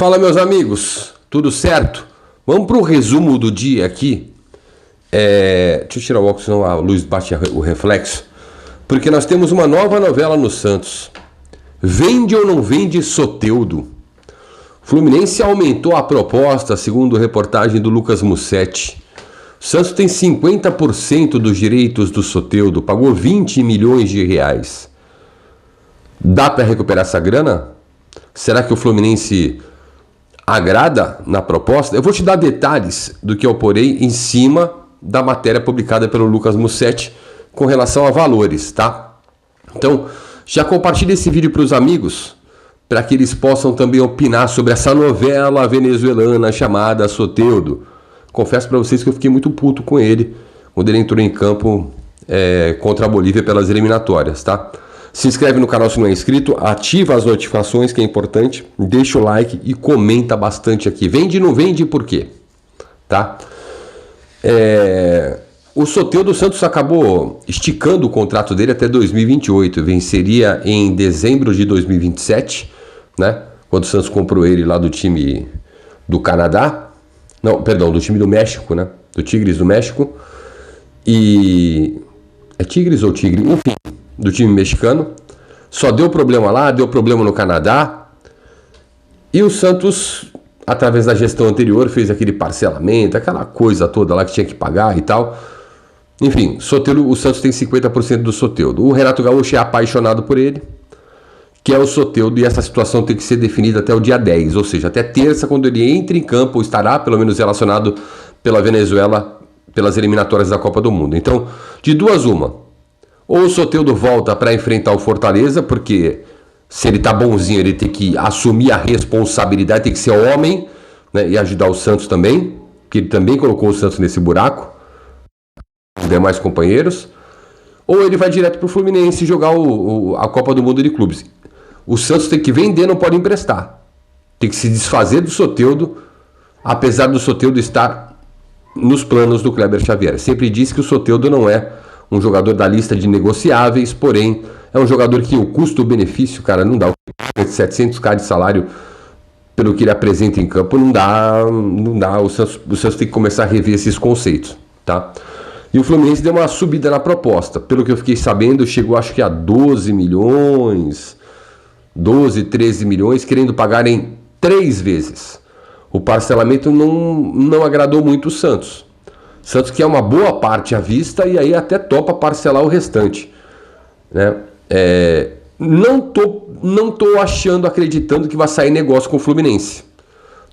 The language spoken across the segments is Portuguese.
Fala, meus amigos, tudo certo? Vamos para o resumo do dia aqui. Deixa eu tirar o óculos, senão a luz bate o reflexo. Porque nós temos uma nova novela no Santos. Vende ou não vende Soteldo? Fluminense aumentou a proposta, segundo reportagem do Lucas Mussetti. O Santos tem 50% dos direitos do Soteldo, pagou 20 milhões de reais. Dá para recuperar essa grana? Será que o Fluminense agrada na proposta? Eu vou te dar detalhes do que eu porei em cima da matéria publicada pelo Lucas Mussetti com relação a valores, tá? Então, já compartilha esse vídeo para os amigos, para que eles possam também opinar sobre essa novela venezuelana chamada Soteldo. Confesso para vocês que eu fiquei muito puto com ele quando ele entrou em campo contra a Bolívia pelas eliminatórias, tá? Se inscreve no canal se não é inscrito, ativa as notificações, que é importante, deixa o like e comenta bastante aqui. Vende ou não vende, por quê? Tá? O Soteldo Santos acabou esticando o contrato dele até 2028, venceria em dezembro de 2027, né? Quando o Santos comprou ele lá do time do Canadá, não, perdão, do time do México, né? Do Tigres do México. E é Tigres ou Tigre? Enfim, do time mexicano. Só deu problema lá, deu problema no Canadá. E o Santos, através da gestão anterior, fez aquele parcelamento, aquela coisa toda lá que tinha que pagar e tal. Enfim, Soteldo, o Santos tem 50% do Soteldo. O Renato Gaúcho é apaixonado por ele, que é o Soteldo, e essa situação tem que ser definida até o dia 10, ou seja, até terça, quando ele entra em campo, estará pelo menos relacionado pela Venezuela, pelas eliminatórias da Copa do Mundo. Então, de duas uma, ou o Soteldo volta para enfrentar o Fortaleza, porque se ele tá bonzinho, ele tem que assumir a responsabilidade, tem que ser homem, né, e ajudar o Santos também, que ele também colocou o Santos nesse buraco, os demais companheiros, ou ele vai direto pro Fluminense jogar a Copa do Mundo de Clubes. O Santos tem que vender, não pode emprestar. Tem que se desfazer do Soteldo, apesar do Soteldo estar nos planos do Kleber Xavier. Sempre disse que o Soteldo não é um jogador da lista de negociáveis, porém é um jogador que o custo-benefício, cara, não dá. 700k de salário pelo que ele apresenta em campo, não dá. O Santos tem que começar a rever esses conceitos, tá? E o Fluminense deu uma subida na proposta. Pelo que eu fiquei sabendo, chegou acho que a 12 milhões, 12, 13 milhões, querendo pagar em 3 vezes. O parcelamento não agradou muito o Santos. Santos quer uma boa parte à vista e aí até topa parcelar o restante, né? Não tô acreditando que vai sair negócio com o Fluminense.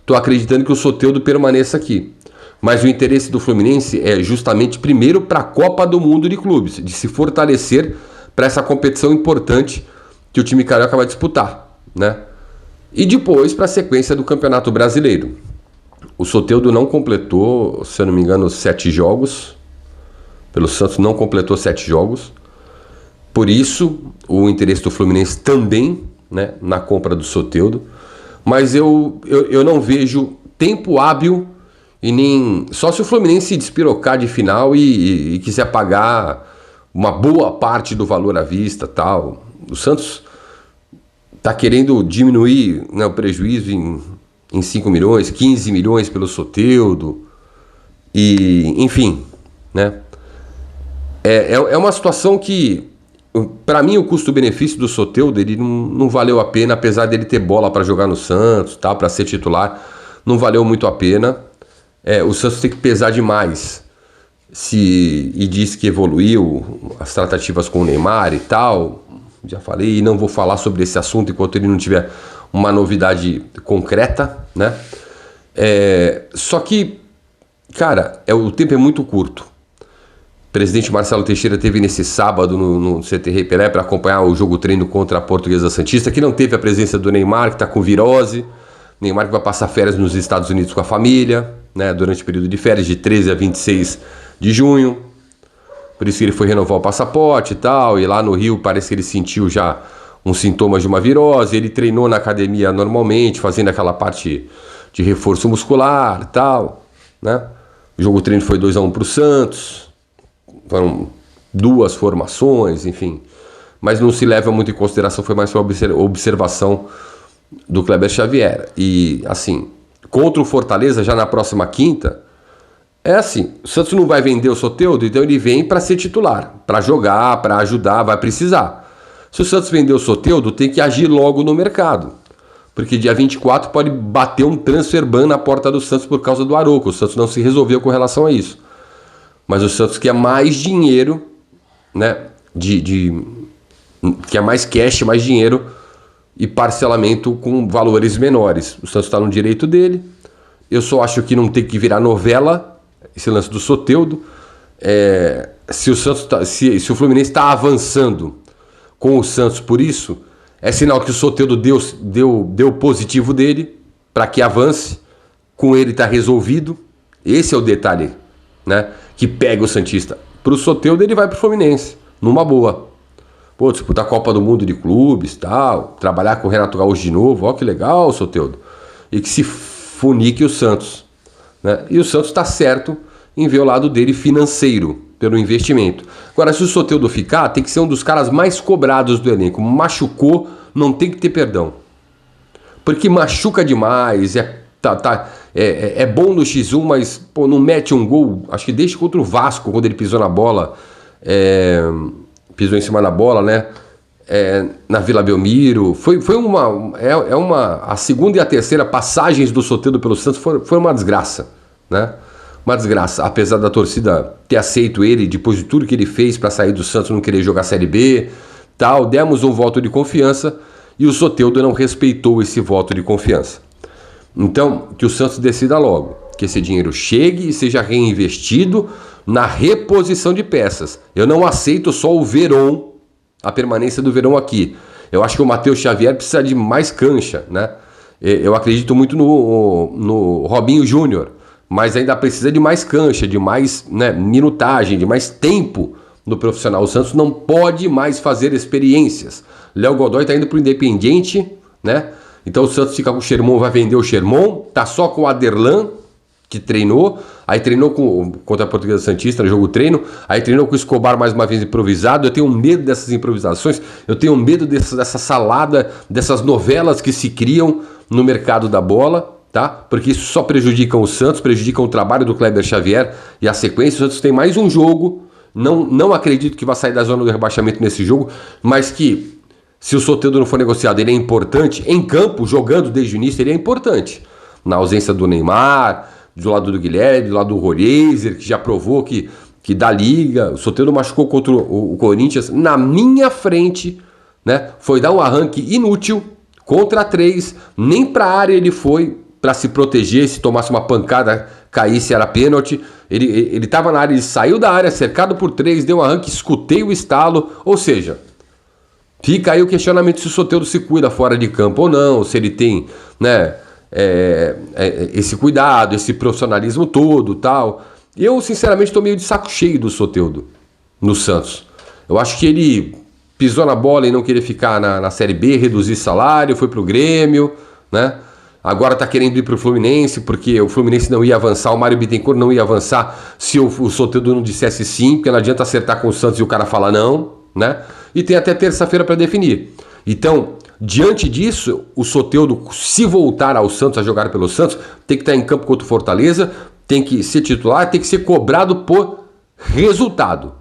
Tô acreditando que o Soteldo permaneça aqui. Mas o interesse do Fluminense é justamente primeiro para a Copa do Mundo de Clubes, de se fortalecer para essa competição importante que o time carioca vai disputar, né? E depois para a sequência do Campeonato Brasileiro. O Soteldo não completou, se eu não me engano, 7 jogos. Pelo Santos não completou 7 jogos. Por isso, o interesse do Fluminense também, né, na compra do Soteldo. Mas eu não vejo tempo hábil e nem... Só se o Fluminense se despirocar de final e quiser pagar uma boa parte do valor à vista, tal. O Santos está querendo diminuir, né, o prejuízo em 5 milhões, 15 milhões pelo Soteldo. E, enfim, né? É uma situação que, para mim, o custo-benefício do Soteldo, ele não valeu a pena, apesar dele ter bola para jogar no Santos, tá, para ser titular, não valeu muito a pena. O Santos tem que pesar demais. E diz que evoluiu as tratativas com o Neymar e tal. Já falei, e não vou falar sobre esse assunto enquanto ele não tiver uma novidade concreta, né? Só que, cara, o tempo é muito curto. O presidente Marcelo Teixeira esteve nesse sábado no CT Rei Pelé para acompanhar o jogo treino contra a Portuguesa Santista, que não teve a presença do Neymar, que está com virose. Neymar que vai passar férias nos Estados Unidos com a família, né, durante o período de férias, de 13 a 26 de junho. Por isso que ele foi renovar o passaporte e tal. E lá no Rio parece que ele sentiu já uns sintomas de uma virose. Ele treinou na academia normalmente, fazendo aquela parte de reforço muscular e tal, né? O jogo treino foi 2-1 para o Santos. Foram 2 formações, enfim. Mas não se leva muito em consideração, foi mais uma observação do Kleber Xavier. E, assim, contra o Fortaleza, já na próxima quinta, é assim, o Santos não vai vender o Soteldo, então ele vem para ser titular, para jogar, para ajudar, vai precisar. Se o Santos vender o Soteldo, tem que agir logo no mercado, porque dia 24 pode bater um transfer ban na porta do Santos por causa do Arouca. O Santos não se resolveu com relação a isso. Mas o Santos quer mais dinheiro, né, quer mais cash, mais dinheiro e parcelamento com valores menores. O Santos está no direito dele. Eu só acho que não tem que virar novela esse lance do Soteldo. Se o Fluminense está avançando com o Santos por isso, é sinal que o Soteldo deu positivo dele para que avance. Com ele está resolvido. Esse é o detalhe, né, que pega o Santista. Para o Soteldo ele vai para o Fluminense, numa boa. Pô, disputar a Copa do Mundo de clubes, tal, trabalhar com o Renato Gaúcho de novo, ó que legal, Soteldo. E que se funique o Santos, né? E o Santos está certo em ver o lado dele financeiro, pelo investimento. Agora, se o Soteldo ficar, tem que ser um dos caras mais cobrados do elenco. Machucou, não tem que ter perdão. Porque machuca demais, é bom no X1, mas pô, não mete um gol. Acho que desde contra o Vasco, quando ele pisou na bola, pisou em cima da bola, né? Na Vila Belmiro. A segunda e a terceira passagens do Soteldo pelo Santos foi uma desgraça, né? Uma desgraça, apesar da torcida ter aceito ele depois de tudo que ele fez para sair do Santos, não querer jogar Série B, tal. Demos um voto de confiança e o Soteldo não respeitou esse voto de confiança. Então, que o Santos decida logo, que esse dinheiro chegue e seja reinvestido na reposição de peças. Eu não aceito só o Veron, a permanência do Veron aqui. Eu acho que o Matheus Xavier precisa de mais cancha, né? Eu acredito muito no Robinho Júnior, mas ainda precisa de mais cancha, de mais, né, minutagem, de mais tempo no profissional. O Santos não pode mais fazer experiências. Léo Godoy está indo para o Independiente, né? Então o Santos fica com o Sherman, vai vender o Sherman, tá só com o Aderlan, que treinou, aí treinou contra a Portuguesa Santista no jogo treino, aí treinou com o Escobar mais uma vez improvisado. Eu tenho medo dessas improvisações, eu tenho medo dessa salada, dessas novelas que se criam no mercado da bola, tá? Porque isso só prejudica o Santos, prejudica o trabalho do Kleber Xavier e a sequência. O Santos tem mais um jogo, não acredito que vai sair da zona do rebaixamento nesse jogo, mas que se o Soteldo não for negociado, ele é importante em campo, jogando desde o início, ele é importante. Na ausência do Neymar, do lado do Guilherme, do lado do Roreiser, que já provou que dá liga. O Soteldo machucou contra o Corinthians na minha frente, né? Foi dar um arranque inútil contra 3, nem para a área ele foi para se proteger. Se tomasse uma pancada, caísse, era pênalti. Ele estava na área, ele saiu da área, cercado por 3, deu um arranque, escutei o estalo. Ou seja, fica aí o questionamento se o Soteldo se cuida fora de campo ou não, se ele tem, né, esse cuidado, esse profissionalismo todo, tal. Eu, sinceramente, estou meio de saco cheio do Soteldo no Santos. Eu acho que ele pisou na bola e não queria ficar na Série B, reduzir salário, foi pro Grêmio, né? Agora tá querendo ir pro Fluminense, porque o Fluminense não ia avançar, o Mário Bittencourt não ia avançar se o Soteldo não dissesse sim, porque não adianta acertar com o Santos e o cara falar não, né? E tem até terça-feira para definir. Então, diante disso, o Soteldo, se voltar ao Santos, a jogar pelo Santos, tem que estar em campo contra o Fortaleza, tem que ser titular, tem que ser cobrado por resultado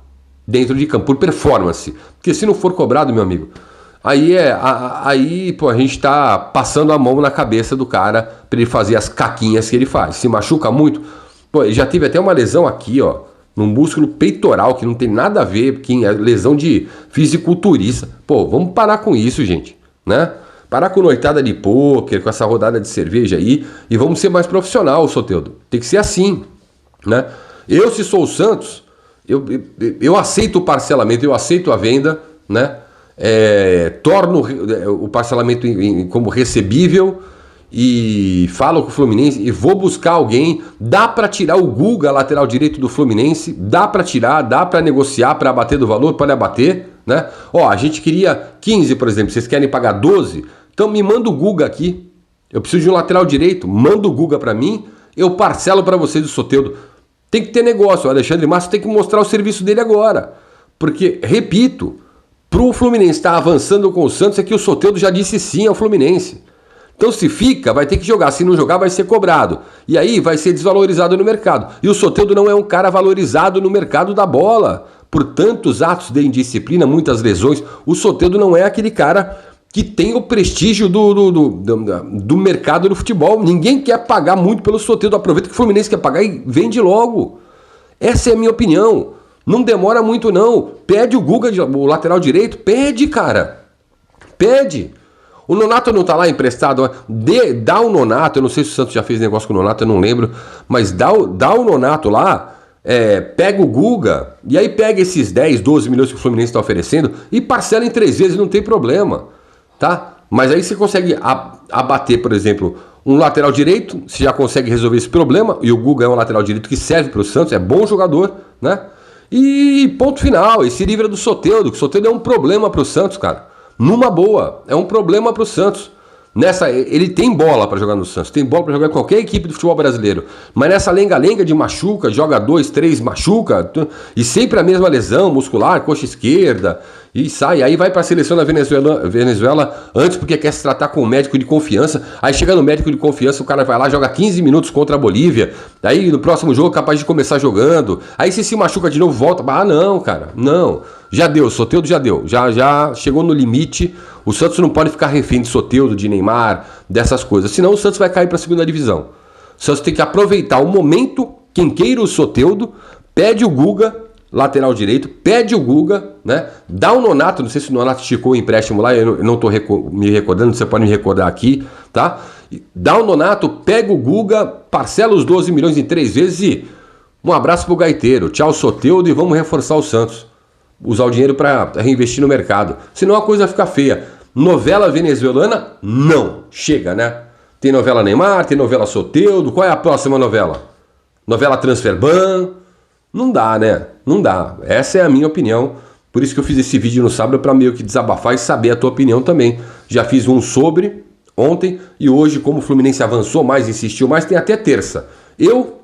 dentro de campo, por performance. Porque se não for cobrado, meu amigo, aí pô, a gente tá passando a mão na cabeça do cara para ele fazer as caquinhas que ele faz. Se machuca muito, pô, ele já teve até uma lesão aqui, ó, num músculo peitoral, que não tem nada a ver, que é lesão de fisiculturista. Pô, vamos parar com isso, gente, né? Parar com noitada de pôquer, com essa rodada de cerveja aí, e vamos ser mais profissional, Soteldo. Tem que ser assim, né? Eu, se sou o Santos, eu aceito o parcelamento, eu aceito a venda, né? Torno o parcelamento como recebível e falo com o Fluminense e vou buscar alguém. Dá para tirar o Guga, lateral direito do Fluminense, dá para tirar, dá para negociar, para abater do valor, pode abater, né? Ó, a gente queria 15, por exemplo, vocês querem pagar 12? Então me manda o Guga aqui. Eu preciso de um lateral direito, manda o Guga para mim, eu parcelo para vocês do Soteldo. Tem que ter negócio, o Alexandre Matos tem que mostrar o serviço dele agora. Porque, repito, pro Fluminense estar avançando com o Santos é que o Soteldo já disse sim ao Fluminense. Então se fica, vai ter que jogar. Se não jogar, vai ser cobrado. E aí vai ser desvalorizado no mercado. E o Soteldo não é um cara valorizado no mercado da bola. Por tantos atos de indisciplina, muitas lesões. O Soteldo não é aquele cara que tem o prestígio do mercado do futebol. Ninguém quer pagar muito pelo Soteldo. Aproveita que o Fluminense quer pagar e vende logo. Essa é a minha opinião. Não demora muito não. Pede o Guga, o lateral direito. Pede, cara. Pede. O Nonato não tá lá emprestado. Dá o Nonato. Eu não sei se o Santos já fez negócio com o Nonato, eu não lembro. Mas dá o Nonato lá. Pega o Guga. E aí pega esses 10, 12 milhões que o Fluminense está oferecendo e parcela em 3 vezes, não tem problema. Tá? Mas aí você consegue abater, por exemplo, um lateral direito. Você já consegue resolver esse problema. E o Guga é um lateral direito que serve para o Santos. É bom jogador, né? E ponto final. E se livra do Soteldo. Que o Soteldo é um problema para o Santos, cara. Numa boa, é um problema para o Santos. Ele tem bola para jogar no Santos, tem bola para jogar em qualquer equipe do futebol brasileiro. Mas nessa lenga-lenga de machuca, joga 2, 3, machuca, e sempre a mesma lesão muscular, coxa esquerda, e sai. Aí vai para a seleção da Venezuela antes porque quer se tratar com um médico de confiança. Aí chega no médico de confiança, o cara vai lá, joga 15 minutos contra a Bolívia. Aí no próximo jogo é capaz de começar jogando. Aí se machuca de novo, volta. Ah, não, cara, não. Já deu, Soteldo já deu. Já chegou no limite. O Santos não pode ficar refém de Soteldo, de Neymar, dessas coisas. Senão o Santos vai cair para a segunda divisão. O Santos tem que aproveitar o momento, quem queira o Soteldo, pede o Guga, lateral direito, pede o Guga, né? Dá o Nonato, não sei se o Nonato esticou o empréstimo lá, eu não estou me recordando, você pode me recordar aqui, tá? Dá o Nonato, pega o Guga, parcela os 12 milhões em 3 vezes e um abraço pro gaiteiro. Tchau, Soteldo, e vamos reforçar o Santos. Usar o dinheiro para reinvestir no mercado. Senão a coisa fica feia. Novela venezuelana? Não. Chega, né? Tem novela Neymar, tem novela Soteldo. Qual é a próxima novela? Novela Transferban? Não dá, né? Não dá. Essa é a minha opinião. Por isso que eu fiz esse vídeo no sábado para meio que desabafar e saber a tua opinião também. Já fiz um sobre ontem e hoje, como o Fluminense avançou mais, insistiu mais, tem até terça. Eu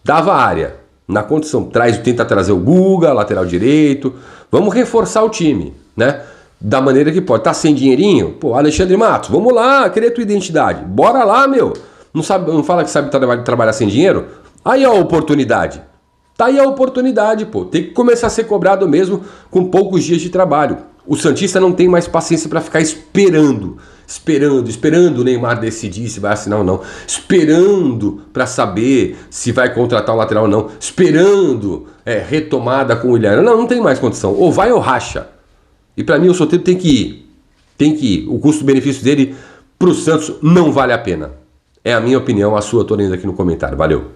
dava área. Na condição, tenta trazer o Guga, lateral direito. Vamos reforçar o time, né? Da maneira que pode. Tá sem dinheirinho? Pô, Alexandre Matos, vamos lá, querer tua identidade. Bora lá, meu. Não fala que sabe trabalhar sem dinheiro? Aí a oportunidade. Tá aí a oportunidade, pô. Tem que começar a ser cobrado mesmo com poucos dias de trabalho. O santista não tem mais paciência para ficar esperando o Neymar decidir se vai assinar ou não, esperando para saber se vai contratar o lateral ou não, esperando retomada com o Ilharão. Não tem mais condição. Ou vai ou racha. E para mim o Soteldo tem que ir. Tem que ir. O custo-benefício dele pro Santos não vale a pena. É a minha opinião, a sua, tô lendo aqui no comentário. Valeu.